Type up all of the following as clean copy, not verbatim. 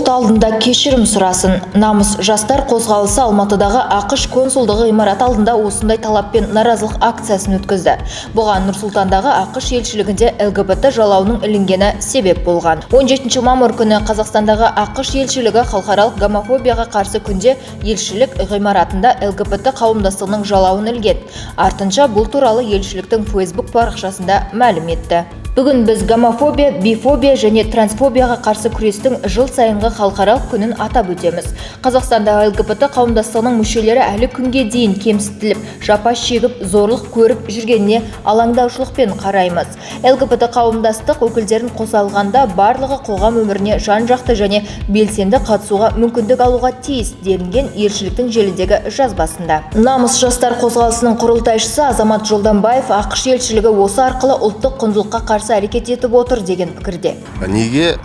жұрт алдында кешірім сұрасын. Намыс жастар қозғалысы Алматыдағы ақш консулдығы ғимараты алдында осындай талаппен наразылық акциясын өткізді. Бұған Нұр-Сұлтандағы ақш елшілігінде ЛГБТ жалауының ілінгені себеп болған. 17 мамыр күні Қазақстандағы ақш елшілігі халықаралық гомофобияға қарсы күнде елшілік ғимаратында ЛГБТ қауымдастығының жалауын ілген. Артынша бұл туралы елшіліктің Facebook парақшасында мәлім етті. Бүгін біз гомофобия, бифобия және трансфобияға қарсы күрестің жыл сайынғы халықаралық күнін атап өтеміз. Қазақстанда ЛГБТ қауымдастығының мүшелері әлі күнге дейін кемсітіліп, жапа шегіп, зорлық көріп жүргеніне алаңдаушылықпен қараймыз. ЛГБТ қауымдастық өкілдерін қоса алғанда барлығы қоғам өміріне жан-жақты және белсенді қатысуға мүмкіндік алуға тиіс делінген елшіліктің желідегі жазбасында. Намыс жастар қозғалысының құрылтайшысы Азамат Жолданбаев ақш елшілігі осы арқылы ұлттық құндылыққа қарсы әрекет етіп отыр деген пікірде. Неге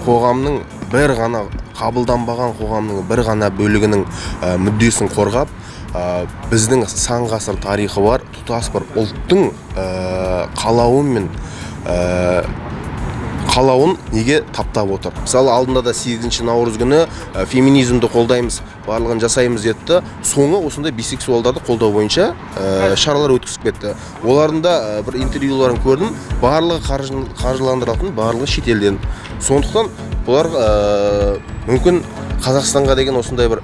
қоғамның бір ғана қабылданбаған қоғамның бір ғана бөлігінің мүддесін қорғап, біздің сан ғасыр тарихы бар тұтас бір ұлттың қалауын неге таптап отыр? Мысалы, алдында да 8 наурыз күні феминизмді қолдаймыз, барлығын жасаймыз деді. Соңы осындай бисексуалдарды қолдау бойынша шаралар өткізіп кетті. Олардың да бір интервьюларын көрдім, барлығы қаржыландырылатын, барлығы шетелден. Сондықтан бұлар мүмкін Қазақстанға деген осындай бір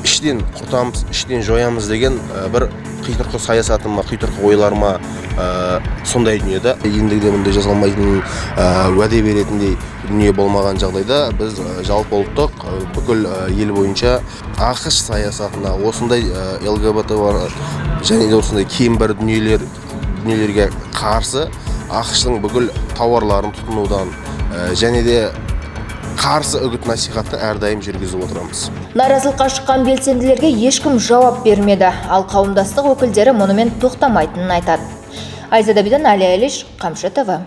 іштен құртамыз, іштен жоямыз деген бір қитұрқы саясаты ма, қитұрқы ойлар ма, сондай дүниеде ендігіде мұндай жазылмайтын уәде беретіндей дүние болмаған жағдайда біз жалпы ұлттық бүкіл ел бойынша ақш саясатына осындай ЛГБТ бар және де осындай кембір дүниелерге қарсы ақштың бүкіл тауарларын тұтынудан және де қарсы үгіт насихатты әрдайым жүргізіп отырамыз. Наразылыққа шыққан белсенділерге ешкім жауап бермеді, ал қауымдастық өкілдері мұнымен тоқтамайтынын айтады. Айзада Бидан, Али Алиш, Қамшы ТВ.